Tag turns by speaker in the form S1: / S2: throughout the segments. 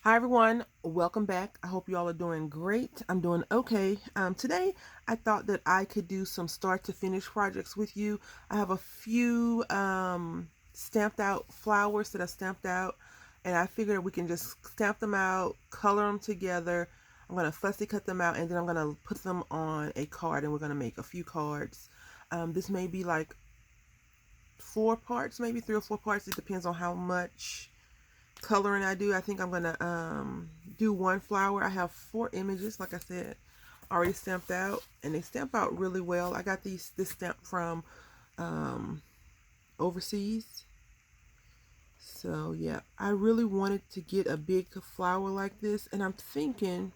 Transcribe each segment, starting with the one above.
S1: Hi everyone, welcome back. I hope you all are doing great. I'm doing okay. Today I thought that I could do some start to finish projects with you. I have a few stamped out flowers that I stamped out, and I figured we can just stamp them out, color them together. I'm going to fussy cut them out, and then I'm going to put them on a card, and we're going to make a few cards. This may be like 4 parts, maybe 3 or 4 parts. It depends on how much coloring I do. I think I'm gonna do one flower. I have 4 images, like I said, already stamped out, and they stamp out really well. I got this stamp from um, overseas. So yeah, I really wanted to get a big flower like this, and I'm thinking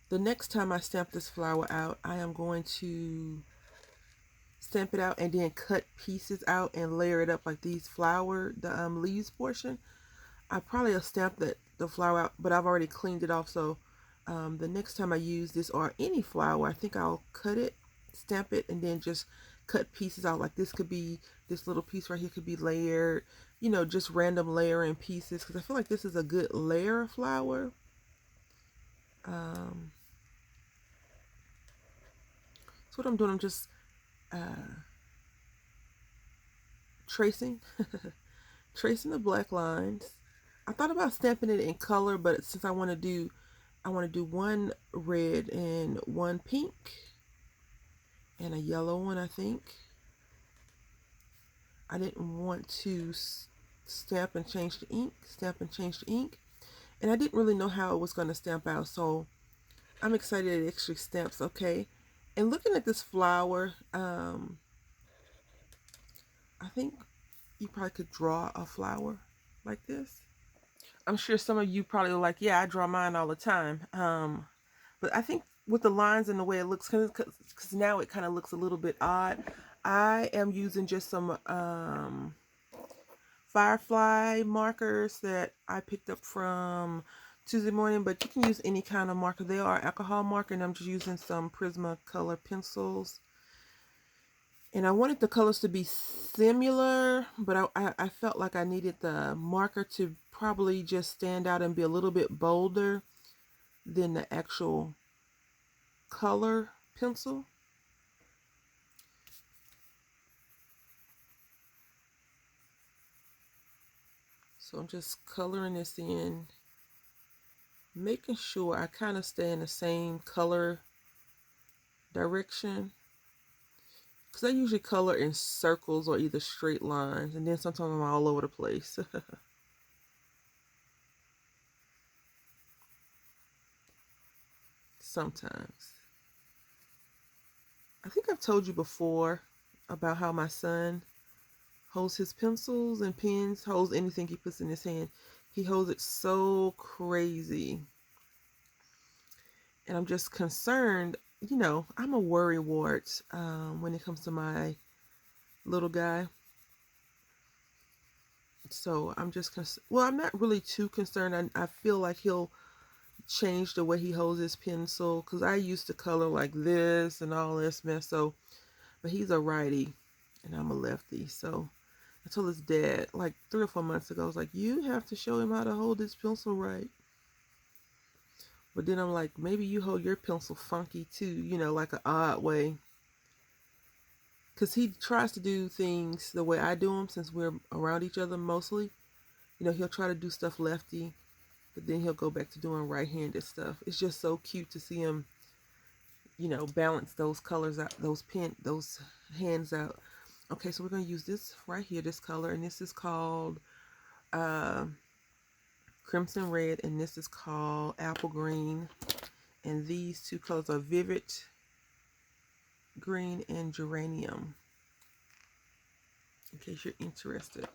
S1: the next time I stamp this flower out, I am going to stamp it out and then cut pieces out and layer it up like these the leaves portion. I probably have stamped the flower out, but I've already cleaned it off. So the next time I use this or any flower, I think I'll cut it, stamp it, and then just cut pieces out. Like this little piece right here could be layered, just random layering pieces. Because I feel like this is a good layer flower. So what I'm doing, I'm just tracing, tracing the black lines. I thought about stamping it in color, but since I want to do one red and one pink and a yellow one, I think. I didn't want to stamp and change the ink, and I didn't really know how it was going to stamp out, so I'm excited it actually stamps okay. And looking at this flower, I think you probably could draw a flower like this. I'm sure some of you probably are like, yeah, I draw mine all the time. But I think with the lines and the way it looks, because now it kind of looks a little bit odd, I am using just some Firefly markers that I picked up from Tuesday Morning, but you can use any kind of marker. They are alcohol marker, and I'm just using some Prismacolor pencils. And I wanted the colors to be similar, but I felt like I needed the marker to probably just stand out and be a little bit bolder than the actual color pencil. So I'm just coloring this in, making sure I kind of stay in the same color direction. Because I usually color in circles or either straight lines, and then sometimes I'm all over the place. Sometimes. I think I've told you before about how my son holds his pencils and pens, holds anything he puts in his hand. He holds it so crazy. And I'm just concerned, I'm a worrywart when it comes to my little guy. So I'm just, well, I'm not really too concerned. I feel like he'll change the way he holds his pencil, because I used to color like this and all this mess. So, but he's a righty and I'm a lefty. So I told his dad like 3 or 4 months ago, I was like, you have to show him how to hold his pencil right. But then I'm like, maybe you hold your pencil funky too, like an odd way. Because he tries to do things the way I do them since we're around each other mostly. He'll try to do stuff lefty, but then he'll go back to doing right-handed stuff. It's just so cute to see him, balance those colors out, those hands out. Okay, so we're going to use this right here, this color, and this is called Crimson Red, and this is called Apple Green. And these two colors are Vivid Green and Geranium, in case you're interested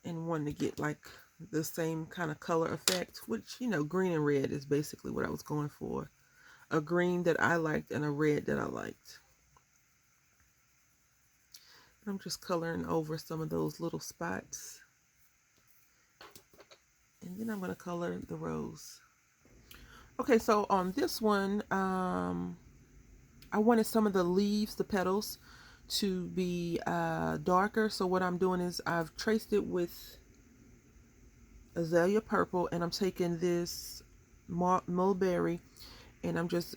S1: and wanting to get like the same kind of color effect, which, green and red is basically what I was going for. A green that I liked and a red that I liked. I'm just coloring over some of those little spots. And then I'm going to color the rose. Okay, so on this one, I wanted some of the leaves, the petals, to be darker. So what I'm doing is I've traced it with azalea purple, and I'm taking this mulberry, and I'm just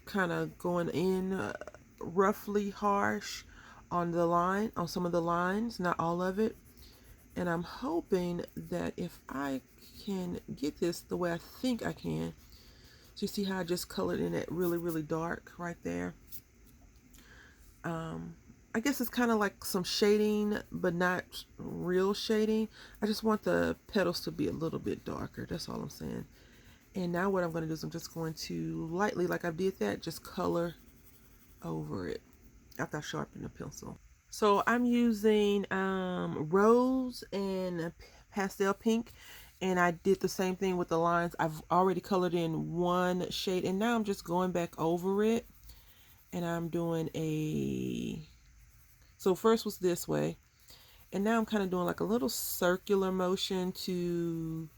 S1: kind of going in roughly harsh on the line, on some of the lines, not all of it. And I'm hoping that if I can get this the way I think I can, so you see how I just colored in it really, really dark right there. I guess it's kind of like some shading, but not real shading. I just want the petals to be a little bit darker. That's all I'm saying. And now what I'm going to do is I'm just going to lightly, like I did that, just color over it after I sharpen the pencil. So I'm using rose and pastel pink, and I did the same thing with the lines. I've already colored in one shade, and now I'm just going back over it, and I'm doing a, so first was this way, and now I'm kind of doing like a little circular motion to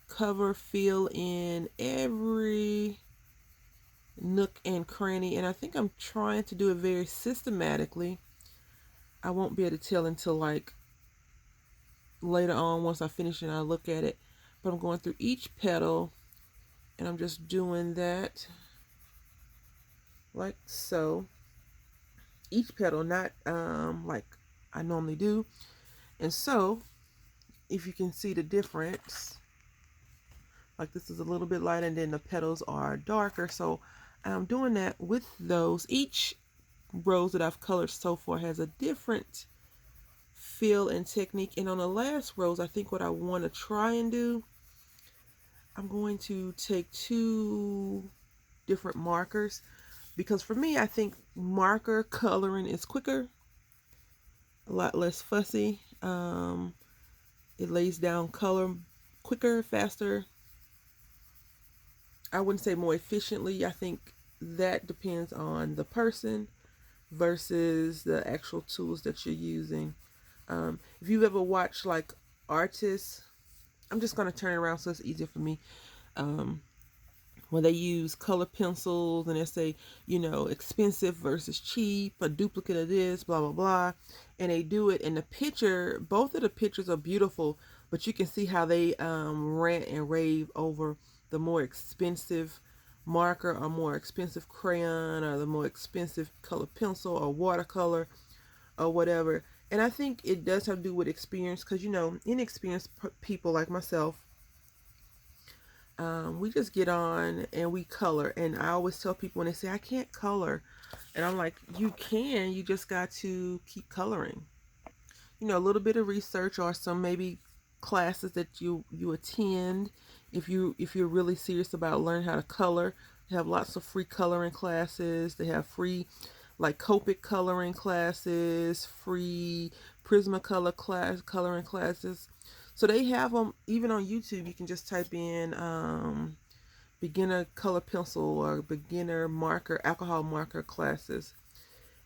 S1: cover, fill in every nook and cranny, and I think I'm trying to do it very systematically. I won't be able to tell until like later on once I finish and I look at it, but I'm going through each petal and I'm just doing that like so, each petal, not like I normally do. And so if you can see the difference, like this is a little bit lighter and then the petals are darker, so I'm doing that with those. Each rose that I've colored so far has a different feel and technique, and on the last rose I think what I want to try and do, I'm going to take 2 different markers, because for me I think marker coloring is quicker, a lot less fussy. It lays down color quicker, faster. I wouldn't say more efficiently. I think that depends on the person versus the actual tools that you're using. If you've ever watched like artists, I'm just going to turn it around so it's easier for me. When they use color pencils and they say, you know, expensive versus cheap, a duplicate of this, blah, blah, blah. And they do it in the picture. Both of the pictures are beautiful, but you can see how they rant and rave over the more expensive marker or more expensive crayon or the more expensive color pencil or watercolor or whatever. And I think it does have to do with experience, because, you know, inexperienced people like myself, we just get on and we color. And I always tell people when they say, I can't color. And I'm like, you can, you just got to keep coloring. You know, a little bit of research or some maybe classes that you attend. If you're really serious about learning how to color, they have lots of free coloring classes. They have free like Copic coloring classes, free Prismacolor coloring classes. So they have them even on YouTube. You can just type in beginner color pencil or beginner marker, alcohol marker classes,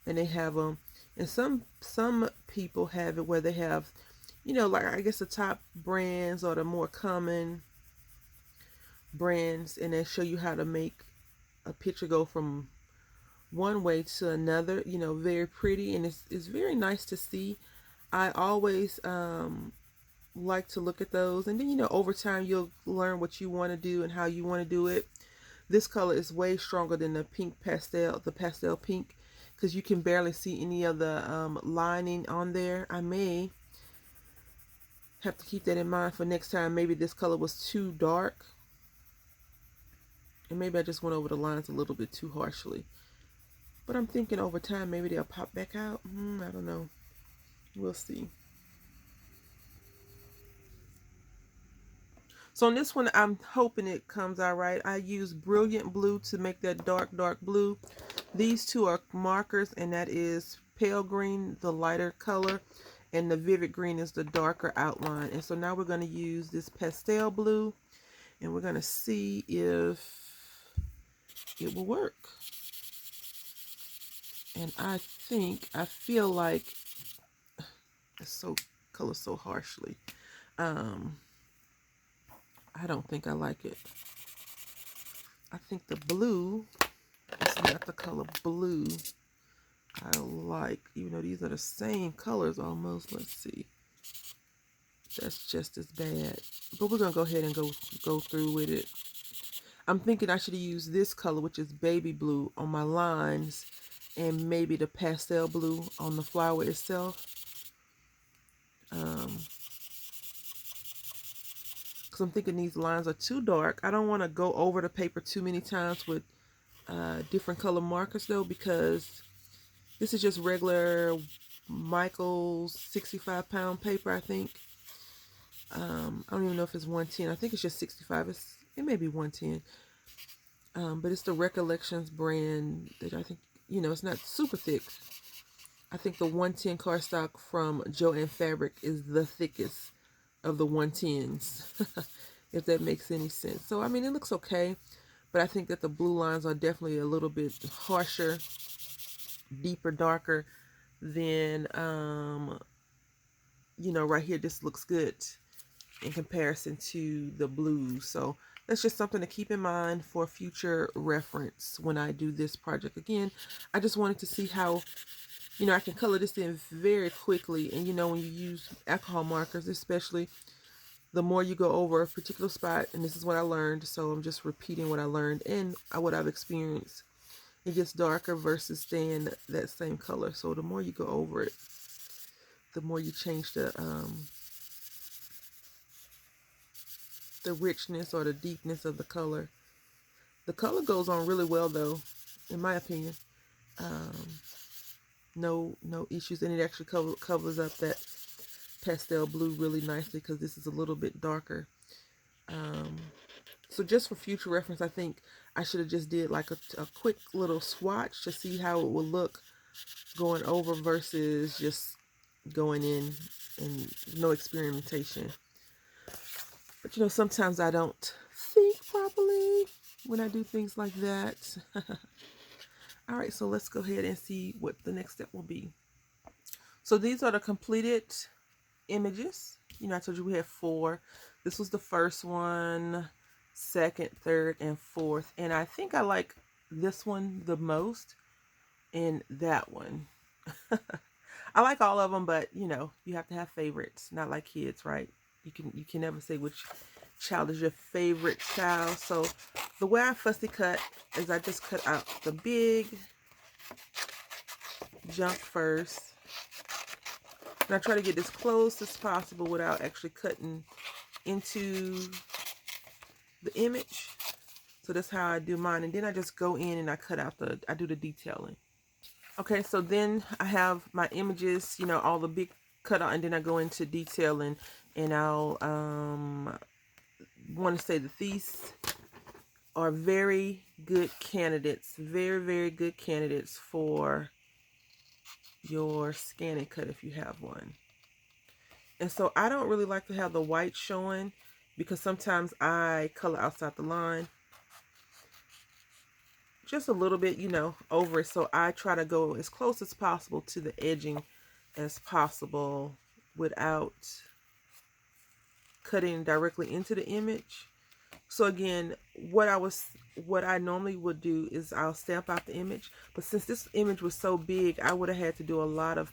S1: and they have them. And some people have it where they have, you know, like I guess the top brands or the more common brands, and they show you how to make a picture go from one way to another, you know, very pretty, and it's very nice to see. I always like to look at those, and then, you know, over time you'll learn what you want to do and how you want to do it. This color is way stronger than the pink pastel, the pastel pink, because you can barely see any of the lining on there. I may have to keep that in mind for next time. Maybe this color was too dark, and maybe I just went over the lines a little bit too harshly. But I'm thinking over time maybe they'll pop back out. I don't know. We'll see. So on this one, I'm hoping it comes out right. I use Brilliant Blue to make that dark, dark blue. These two are markers, and that is Pale Green, the lighter color, and the Vivid Green is the darker outline. And so now we're going to use this Pastel Blue, and we're going to see if it will work. And I feel like it's so color so harshly. I don't think I like it. I think the blue is not the color blue I like, even though these are the same colors almost. Let's see. That's just as bad. But we're gonna go ahead and go through with it. I'm thinking I should use this color, which is baby blue, on my lines, and maybe the pastel blue on the flower itself. Because I'm thinking these lines are too dark. I don't want to go over the paper too many times with different color markers though, because this is just regular Michael's 65-pound paper, I think. I don't even know if it's 110. I think it's just 65. It may be 110. But it's the Recollections brand that I think, it's not super thick. I think the 110 cardstock from Joann Fabric is the thickest of the 110s, if that makes any sense. So, I mean, it looks okay, but I think that the blue lines are definitely a little bit harsher, deeper, darker than, right here. This looks good in comparison to the blues. So that's just something to keep in mind for future reference when I do this project. Again, I just wanted to see how, I can color this in very quickly. And, when you use alcohol markers, especially, the more you go over a particular spot, and this is what I learned, so I'm just repeating what I learned and what I've experienced. It gets darker versus staying that same color. So the more you go over it, the more you change the richness or the deepness of the color. The color goes on really well though, in my opinion. No issues, and it actually covers up that pastel blue really nicely because this is a little bit darker. So just for future reference, I think I should have just did like a quick little swatch to see how it would look going over versus just going in and no experimentation. But sometimes I don't think properly when I do things like that. All right, so let's go ahead and see what the next step will be. So these are the completed images. I told you we had 4. This was the first one, second, third, and fourth. And I think I like this one the most and that one. I like all of them, but you have to have favorites, not like kids, right? You can never say which child is your favorite child. So the way I fussy cut is I just cut out the big junk first. And I try to get as close as possible without actually cutting into the image. So that's how I do mine. And then I just go in and I cut out I do the detailing. Okay, so then I have my images, all the big cutout, and then I go into detailing, and I'll want to say that these are very good candidates, very, very good candidates for your scan and cut if you have one. And so I don't really like to have the white showing because sometimes I color outside the line just a little bit, over it. So I try to go as close as possible to the edging as possible without cutting directly into the image. So again, what I normally would do is I'll stamp out the image, but since this image was so big, I would have had to do a lot of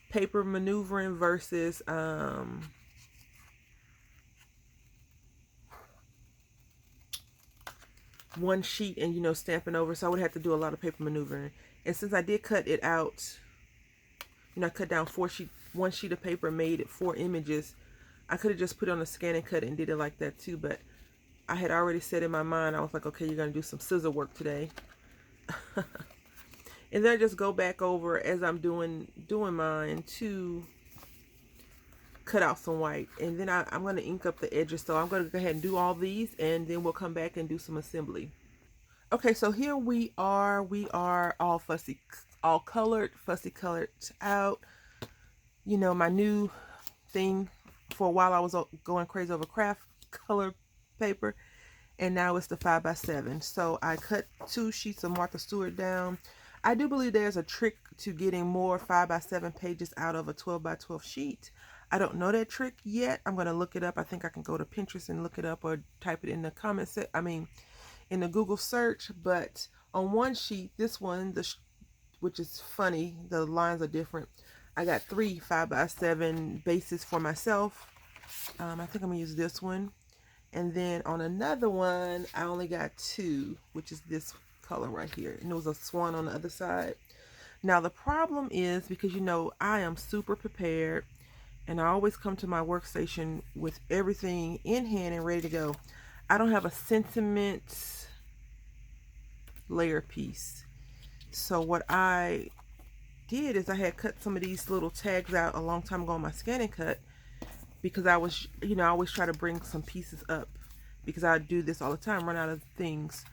S1: paper maneuvering versus one sheet and stamping over. So I would have to do a lot of paper maneuvering. And since I did cut it out, I cut down one sheet of paper, made it 4 images. I could have just put it on a scan and cut it and did it like that too, but I had already said in my mind, I was like, okay, you're gonna do some scissor work today. And then I just go back over as I'm doing mine to cut out some white, and then I'm going to ink up the edges. So I'm going to go ahead and do all these, and then we'll come back and do some assembly. Okay, so here we are all all colored, fussy colored out. My new thing. For a while I was going crazy over craft color paper, and now it's the 5x7. So I cut 2 sheets of Martha Stewart down. I do believe there's a trick to getting more 5x7 pages out of a 12x12 sheet. I don't know that trick yet. I'm going to look it up. I think I can go to Pinterest and look it up, or type it in the comments. In the Google search. But on one sheet, this one, which is funny, the lines are different. I got 3 5x7 bases for myself, I think I'm gonna use this one. And then on another one, I only got 2, which is this color right here. And there was a swan on the other side. Now the problem is, because you know I am super prepared and I always come to my workstation with everything in hand and ready to go. I don't have a sentiment layer piece. So what I did is I had cut some of these little tags out a long time ago on my scan and cut, because I was, you know, I always try to bring some pieces up because I do this all the time, run out of things.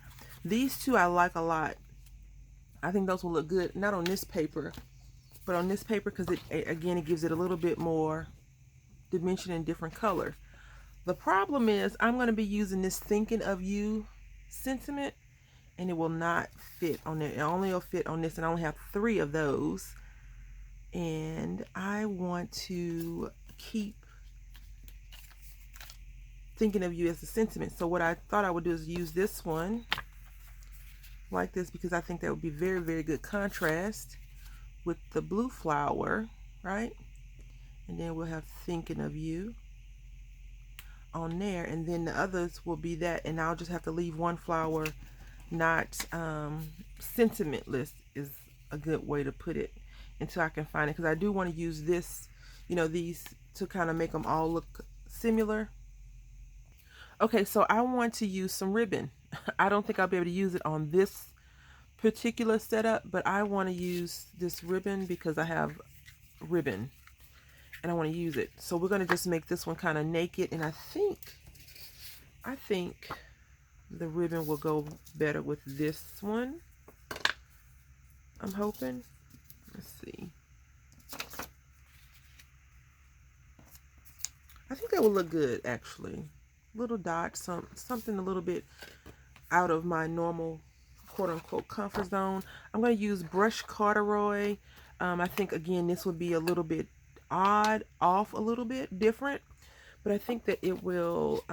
S1: These two I like a lot. I think those will look good, not on this paper, but on this paper, because it gives it a little bit more dimension and different color. The problem is I'm going to be using this thinking of you sentiment, and it will not fit on there. It only will fit on this, and I only have 3 of those. And I want to keep thinking of you as a sentiment. So what I thought I would do is use this one like this, because I think that would be very, very good contrast with the blue flower, right? And then we'll have thinking of you on there, and then the others will be that, and I'll just have to leave one flower not sentimentless is a good way to put it, until I can find it, because I do want to use this, you know, these to kind of make them all look similar. Okay, so I want to use some ribbon. I don't think I'll be able to use it on this particular setup, but I want to use this ribbon because I have ribbon and I want to use it. So we're going to just make this one kind of naked, and I think the ribbon will go better with this one. I'm hoping. Let's see. I think that will look good, actually. Little dots, something a little bit out of my normal quote-unquote comfort zone. I'm going to use brush corduroy. I think, again, this would be a little bit odd, off a little bit, different. But I think that it will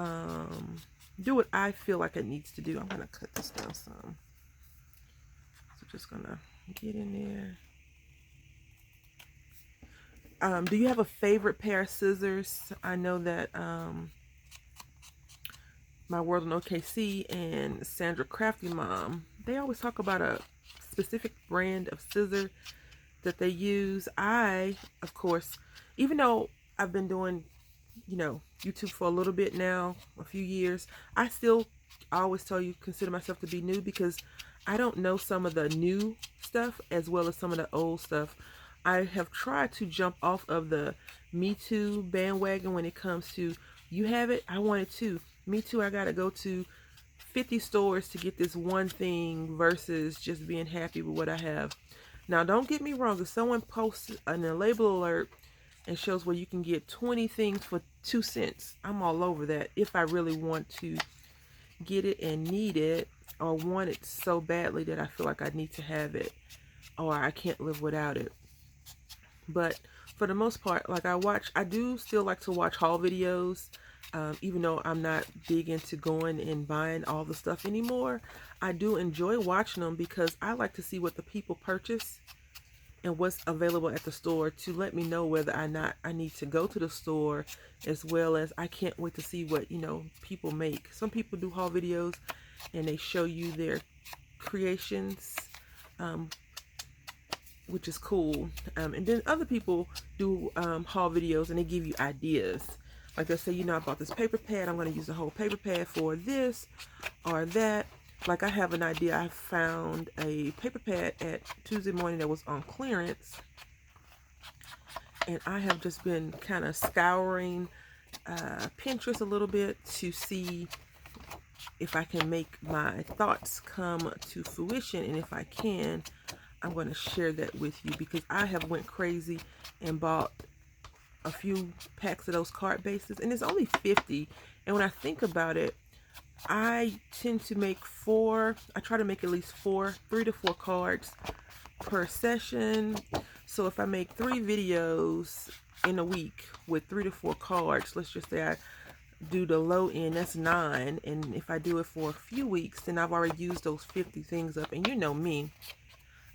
S1: do what I feel like it needs to do. I'm going to cut this down some. So just going to get in there. Do you have a favorite pair of scissors? I know that My World in OKC and Sandra Crafty Mom, they always talk about a specific brand of scissor that they use. I, of course, even though I've been doing, you know, YouTube for a little bit now, a few years, I always tell you, consider myself to be new, because I don't know some of the new stuff as well as some of the old stuff. I have tried to jump off of the Me Too bandwagon when it comes to, you have it, I want it too. Me too, I gotta go to 50 stores to get this one thing versus just being happy with what I have. Now, don't get me wrong. If someone posts a label alert and shows where you can get 20 things for 2 cents, I'm all over that if I really want to get it and need it, or want it so badly that I feel like I need to have it or I can't live without it. But for the most part, like I do still like to watch haul videos. Even though I'm not big into going and buying all the stuff anymore, I do enjoy watching them because I like to see what the people purchase and what's available at the store to let me know whether or not I need to go to the store, as well as I can't wait to see what, you know, people make. Some people do haul videos and they show you their creations, which is cool. And then other people do haul videos and they give you ideas. Like they'll say, you know, I bought this paper pad, I'm going to use the whole paper pad for this or that. Like I have an idea. I found a paper pad at Tuesday morning that was on clearance. And I have just been kind of scouring Pinterest a little bit to see if I can make my thoughts come to fruition. And if I can, I'm going to share that with you, because I have went crazy and bought a few packs of those card bases, and it's only 50. And when I think about it, I tend to make I try to make at least 3 to 4 cards per session. So if I make 3 videos in a week with 3 to 4 cards, let's just say I do the low end, that's 9. And if I do it for a few weeks, then I've already used those 50 things up. And you know me,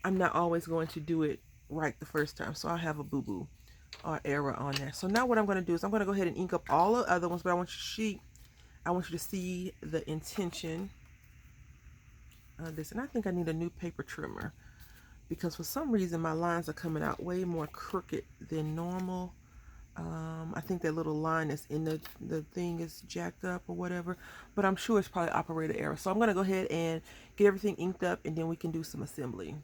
S1: I'm not always going to do it right the first time, so I'll have a boo-boo. or error on there. So now what I'm going to do is I'm going to go ahead and ink up all the other ones, but I want you to see the intention of this. And I think I need a new paper trimmer because for some reason my lines are coming out way more crooked than normal. I think that little line that's in the thing is jacked up or whatever, but I'm sure it's probably operator error. So I'm going to go ahead and get everything inked up and then we can do some assembly.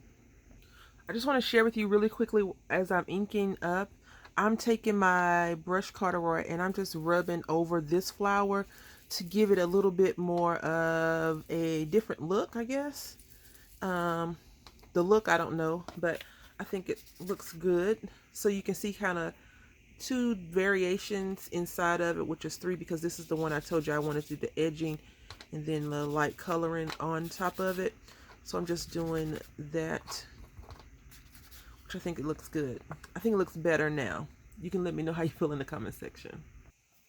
S1: I just want to share with you really quickly as I'm inking up, I'm taking my brush corduroy and I'm just rubbing over this flower to give it a little bit more of a different look, I guess. The look, I don't know, but I think it looks good. So you can see kind of two variations inside of it, which is three because this is the one I told you I wanted to do the edging and then the light coloring on top of it. So I'm just doing that, which I think it looks good. I think it looks better now. You can let me know how you feel in the comment section.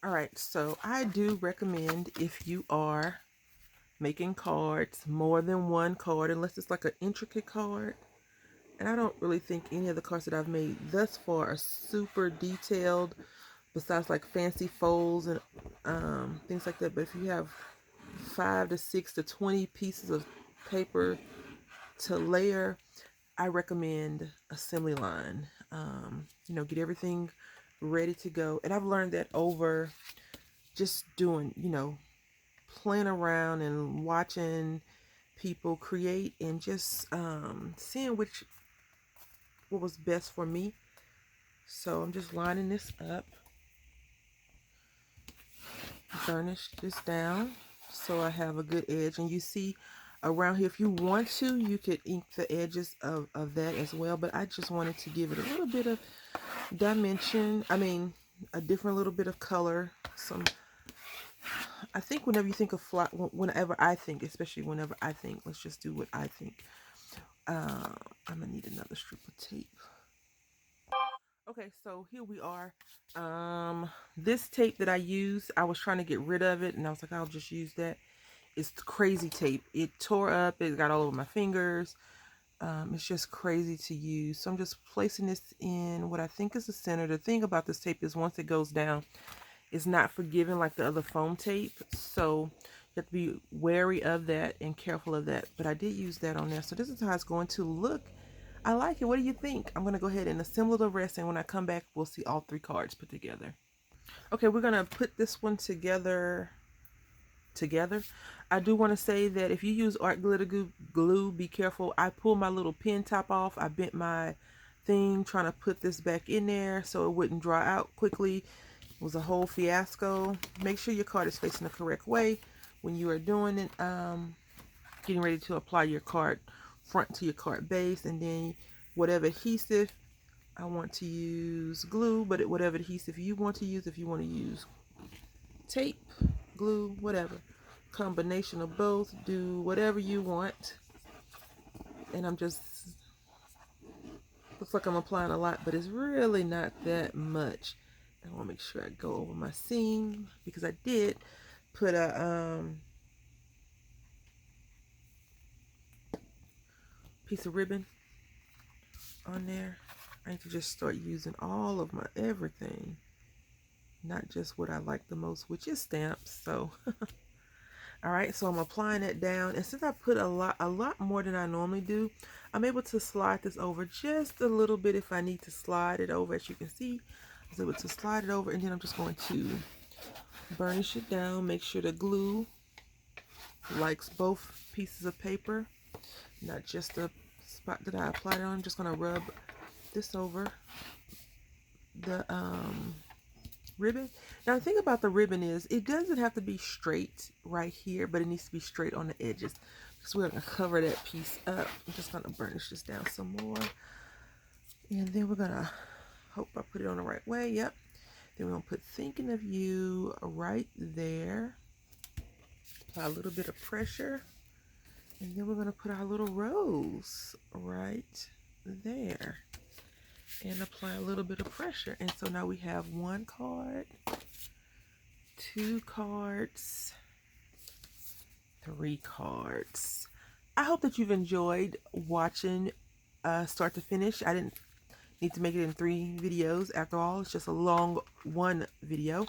S1: All right, so I do recommend if you are making cards, more than one card, unless it's like an intricate card. And I don't really think any of the cards that I've made thus far are super detailed, besides like fancy folds and things like that. But if you have 5 to 6 to 20 pieces of paper to layer, I recommend assembly line. You know, get everything ready to go. And I've learned that over just doing, you know, playing around and watching people create and just seeing what was best for me. So I'm just lining this up, burnish this down so I have a good edge. And you see around here, if you want to, you could ink the edges of that as well, but I just wanted to give it a little bit of dimension. I mean, a different little bit of color. Some, I think whenever you think of whenever I think, especially whenever I think, let's just do what I think. I'm gonna need another strip of tape. Okay, so here we are. This tape that I use, I was trying to get rid of it and I was like, I'll just use that. It's crazy tape. It tore up, it got all over my fingers. It's just crazy to use. So I'm just placing this in what I think is the center. The thing about this tape is once it goes down, it's not forgiving like the other foam tape. So you have to be wary of that and careful of that. But I did use that on there. So this is how it's going to look. I like it. What do you think? I'm going to go ahead and assemble the rest. And when I come back, we'll see all 3 cards put together. Okay, we're going to put this one together. I do want to say that if you use art glitter glue, be careful. I pulled my little pin top off. I bent my thing trying to put this back in there so it wouldn't dry out quickly. It was a whole fiasco. Make sure your card is facing the correct way when you are doing it. Getting ready to apply your card front to your card base, and then whatever adhesive I want to use glue, but whatever adhesive you want to use, if you want to use tape, glue, whatever, combination of both, do whatever you want. And I'm just, looks like I'm applying a lot, but it's really not that much. I want to make sure I go over my seam because I did put a piece of ribbon on there. I need to just start using all of my everything, not just what I like the most, which is stamps. So all right, so I'm applying that down, and since I put a lot more than I normally do, I'm able to slide this over just a little bit if I need to slide it over. As you can see, I was able to slide it over, and then I'm just going to burnish it down, make sure the glue likes both pieces of paper, not just the spot that I applied it on. I'm just going to rub this over the ribbon. Now the thing about the ribbon is it doesn't have to be straight right here, but it needs to be straight on the edges because we're going to cover that piece up. I'm just going to burnish this down some more, and then we're going to hope I put it on the right way. Yep. Then we're going to put thinking of you right there, apply a little bit of pressure, and then we're going to put our little rose right there and apply a little bit of pressure. And so now we have 1 card, 2 cards, 3 cards. I hope that you've enjoyed watching start to finish. I didn't need to make it in 3 videos. After all, it's just a long one video.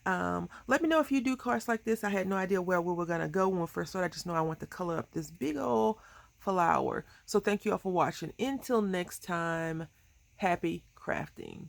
S1: Let me know if you do cards like this. I had no idea where we were going to go when we first started. I just know I want to color up this big old flower. So thank you all for watching. Until next time, happy crafting.